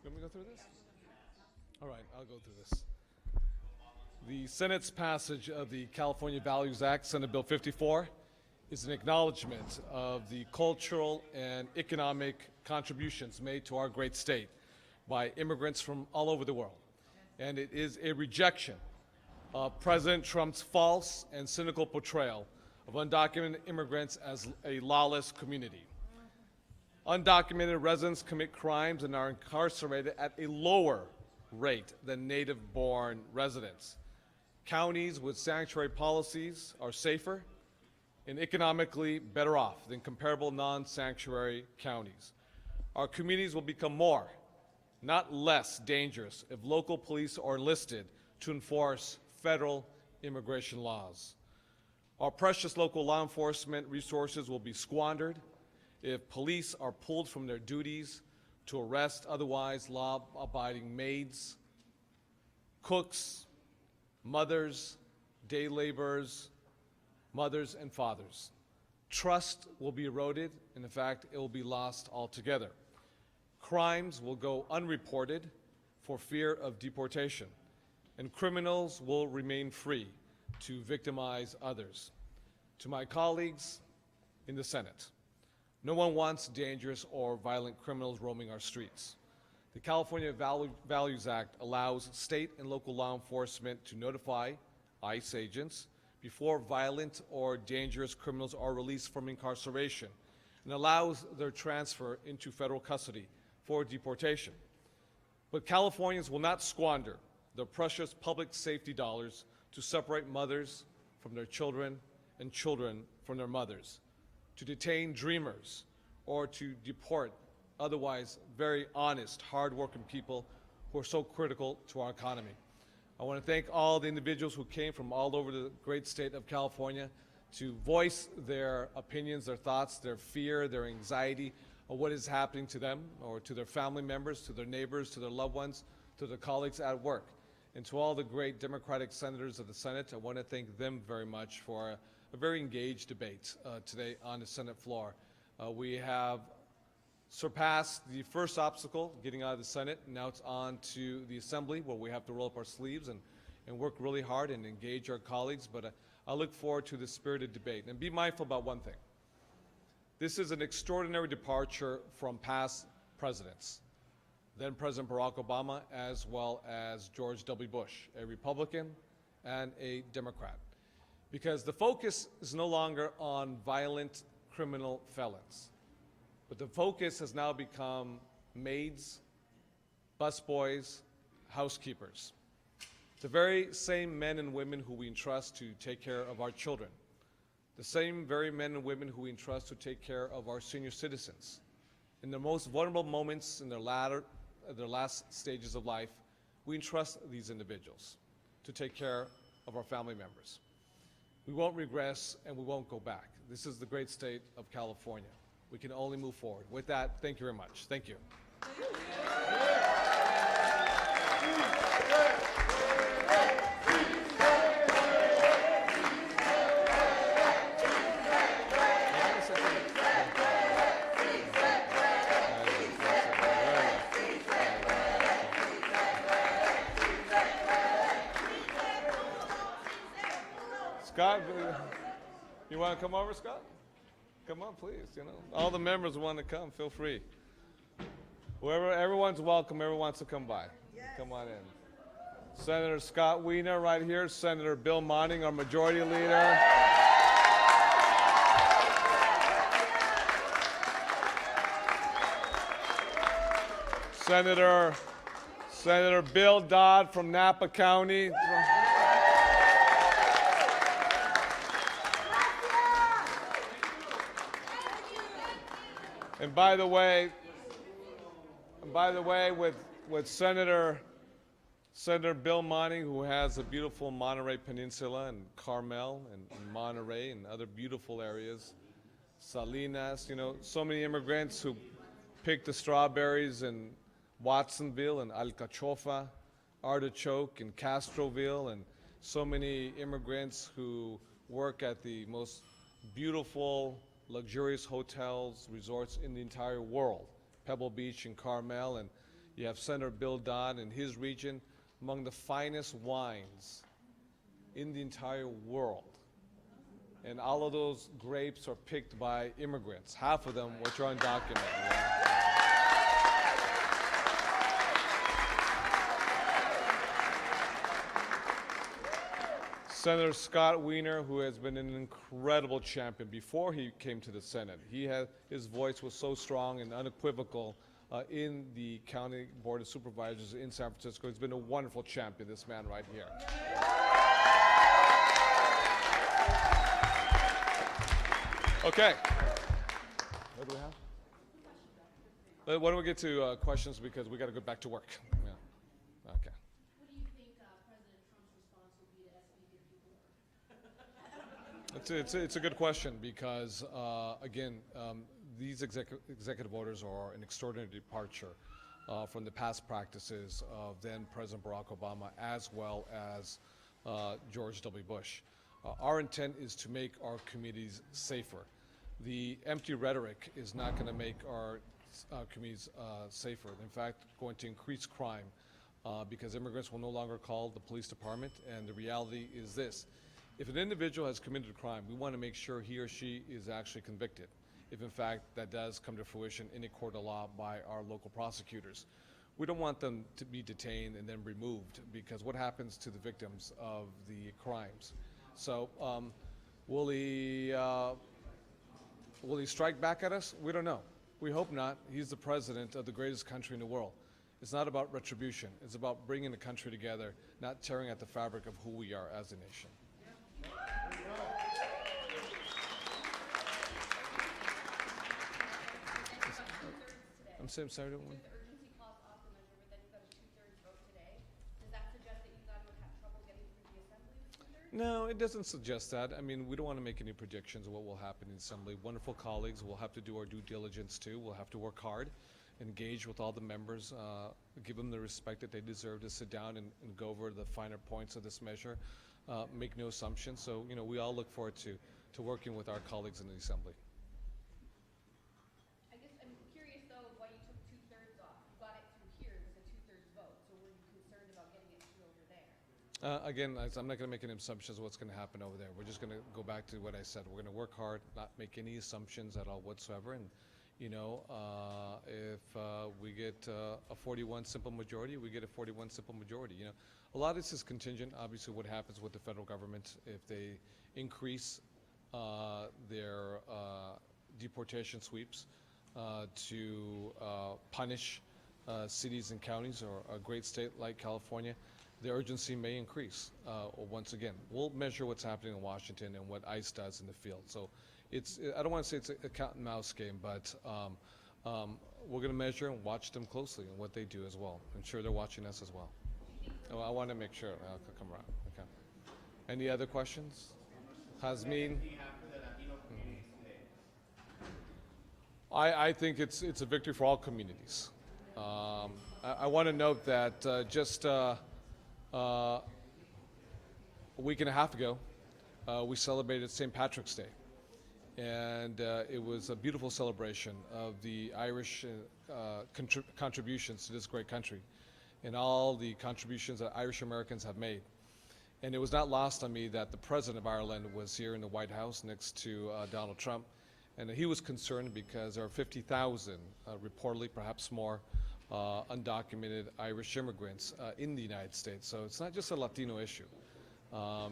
You want me to go through this? All right, I'll go through this. The Senate's passage of the California Values Act, Senate Bill 54, is an acknowledgement of the cultural and economic contributions made to our great state by immigrants from all over the world. And it is a rejection of President Trump's false and cynical portrayal of undocumented immigrants as a lawless community. Undocumented residents commit crimes and are incarcerated at a lower rate than native-born residents. Counties with sanctuary policies are safer and economically better off than comparable non-sanctuary counties. Our communities will become more, not less, dangerous if local police are enlisted to enforce federal immigration laws. Our precious local law enforcement resources will be squandered if police are pulled from their duties to arrest otherwise law-abiding maids, cooks, mothers, day laborers, mothers and fathers. Trust will be eroded, and in fact, it will be lost altogether. Crimes will go unreported for fear of deportation, and criminals will remain free to victimize others. To my colleagues in the Senate, no one wants dangerous or violent criminals roaming our streets. The California Values Act allows state and local law enforcement to notify ICE agents before violent or dangerous criminals are released from incarceration and allows their transfer into federal custody for deportation. But Californians will not squander their precious public safety dollars to separate mothers from their children and children from their mothers, to detain dreamers, or to deport otherwise very honest, hard-working people who are so critical to our economy. I want to thank all the individuals who came from all over the great state of California to voice their opinions, their thoughts, their fear, their anxiety of what is happening to them or to their family members, to their neighbors, to their loved ones, to their colleagues at work. And to all the great Democratic senators of the Senate, I want to thank them very much for a very engaged debate today on the Senate floor. We have surpassed the first obstacle, getting out of the Senate, and now it's on to the Assembly, where we have to roll up our sleeves and work really hard and engage our colleagues. But I look forward to the spirited debate. And be mindful about one thing. This is an extraordinary departure from past presidents, then President Barack Obama, as well as George W. Bush, a Republican and a Democrat. Because the focus is no longer on violent criminal felons, but the focus has now become maids, busboys, housekeepers. The very same men and women who we entrust to take care of our children, the same very men and women who we entrust to take care of our senior citizens. In their most vulnerable moments, in their last stages of life, we entrust these individuals to take care of our family members. We won't regress and we won't go back. This is the great state of California. We can only move forward. With that, thank you very much. Thank you. Scott, you want to come over, Scott? Come on, please. You know, all the members want to come. Feel free. Everyone's welcome. Everyone wants to come by. Yes. Come on in. Senator Scott Wiener right here. Senator Bill Monning, our majority leader. Senator Bill Dodd from Napa County. And by the way, with Senator Bill Monning, who has a beautiful Monterey Peninsula and Carmel and Monterey and other beautiful areas, Salinas, you know, so many immigrants who picked the strawberries in Watsonville and Alcachofa, Artichoke and Castroville, and so many immigrants who work at the most beautiful, luxurious hotels, resorts in the entire world, Pebble Beach and Carmel. And You have Senator Bill Dodd in his region, among the finest wines in the entire world. And all of those grapes are picked by immigrants, half of them which are undocumented. Senator Scott Wiener, who has been an incredible champion before he came to the Senate. His voice was so strong and unequivocal in the County Board of Supervisors in San Francisco. He's been a wonderful champion, this man right here. Okay. What do we have? Why don't we get to questions because we got to go back to work. Yeah. Okay. What do you think President Trump's response will be to SB 54? It's a good question because, again, these executive orders are an extraordinary departure from the past practices of then President Barack Obama as well as George W. Bush. Our intent is to make our communities safer. The empty rhetoric is not going to make our communities safer. In fact, going to increase crime because immigrants will no longer call the police department. And the reality is this. If an individual has committed a crime, we want to make sure he or she is actually convicted, if in fact that does come to fruition in a court of law by our local prosecutors. We don't want them to be detained and then removed because what happens to the victims of the crimes? So will he strike back at us? We don't know. We hope not. He's the president of the greatest country in the world. It's not about retribution. It's about bringing the country together, not tearing at the fabric of who we are as a nation. I'm sorry. Took the urgency clause off the measure, but then you got a 2/3 vote today. Does that suggest that you guys would have trouble getting through the assembly with 2/3? No, it doesn't suggest that. I mean, we don't want to make any predictions of what will happen in Assembly. Wonderful colleagues. We'll have to do our due diligence too. We'll have to work hard, engage with all the members, give them the respect that they deserve to sit down and go over the finer points of this measure. Make no assumptions. So, we all look forward to working with our colleagues in the Assembly. I guess I'm curious though why you took 2/3 off. You got it through here with a 2/3 vote. So were you concerned about getting it through over there? Again, I'm not going to make any assumptions of what's going to happen over there. We're just going to go back to what I said. We're going to work hard, not make any assumptions at all whatsoever. And, if we get a 41 simple majority, we get a 41 simple majority. A lot of this is contingent, obviously, what happens with the federal government if they increase their deportation sweeps to punish cities and counties or a great state like California. The urgency may increase. Once again, we'll measure what's happening in Washington and what ICE does in the field. So I don't want to say it's a cat and mouse game, but we're going to measure and watch them closely and what they do as well. I'm sure they're watching us as well. I want to make sure. I'll come around. Okay. Any other questions? Hazmin? I think it's a victory for all communities. I want to note that just a week and a half ago, we celebrated St. Patrick's Day. And it was a beautiful celebration of the Irish contributions to this great country and all the contributions that Irish Americans have made. And it was not lost on me that the President of Ireland was here in the White House next to Donald Trump. And he was concerned because there are 50,000, reportedly, perhaps more, undocumented Irish immigrants in the United States. So it's not just a Latino issue.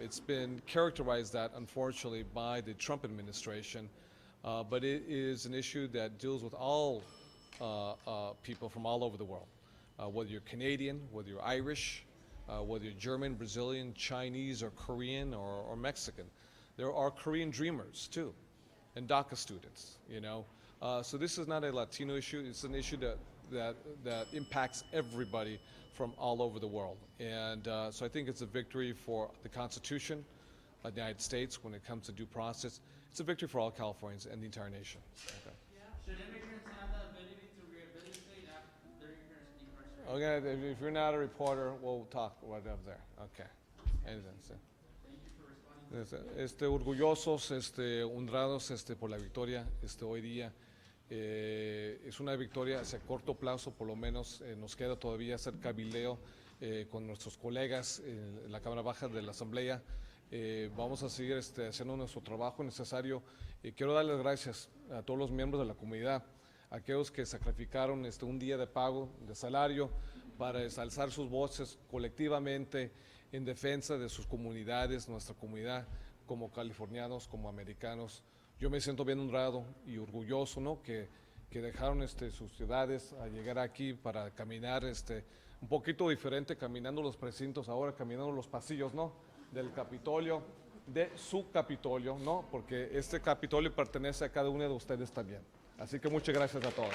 It's been characterized that, unfortunately, by the Trump administration, but it is an issue that deals with all people from all over the world, whether you're Canadian, whether you're Irish, whether you're German, Brazilian, Chinese, or Korean, or Mexican. There are Korean dreamers, too, and DACA students, So this is not a Latino issue. It's an issue that impacts everybody from all over the world. And so I think it's a victory for the Constitution of the United States when it comes to due process. It's a victory for all Californians and the entire nation. Okay. Should immigrants have the ability to rehabilitate after their incarceration? Okay, if you're not a reporter, we'll talk right up there. Okay. Anything, so. Orgullosos, honrados por la victoria hoy día. Es una victoria hacia corto plazo, por lo menos nos queda todavía hacer cabildeo con nuestros colegas en la Cámara Baja de la Asamblea. Vamos a seguir haciendo nuestro trabajo necesario. Quiero darles gracias a todos los miembros de la comunidad, a aquellos que sacrificaron un día de pago, de salario, para alzar sus voces colectivamente en defensa de sus comunidades, nuestra comunidad, como californianos, como americanos. Yo me siento bien honrado y orgulloso, ¿no?, que dejaron sus ciudades a llegar aquí para caminar un poquito diferente, caminando los precintos, ahora caminando los pasillos, ¿no?, del Capitolio, de su Capitolio, ¿no?, porque este Capitolio pertenece a cada uno de ustedes también. Así que muchas gracias a todos.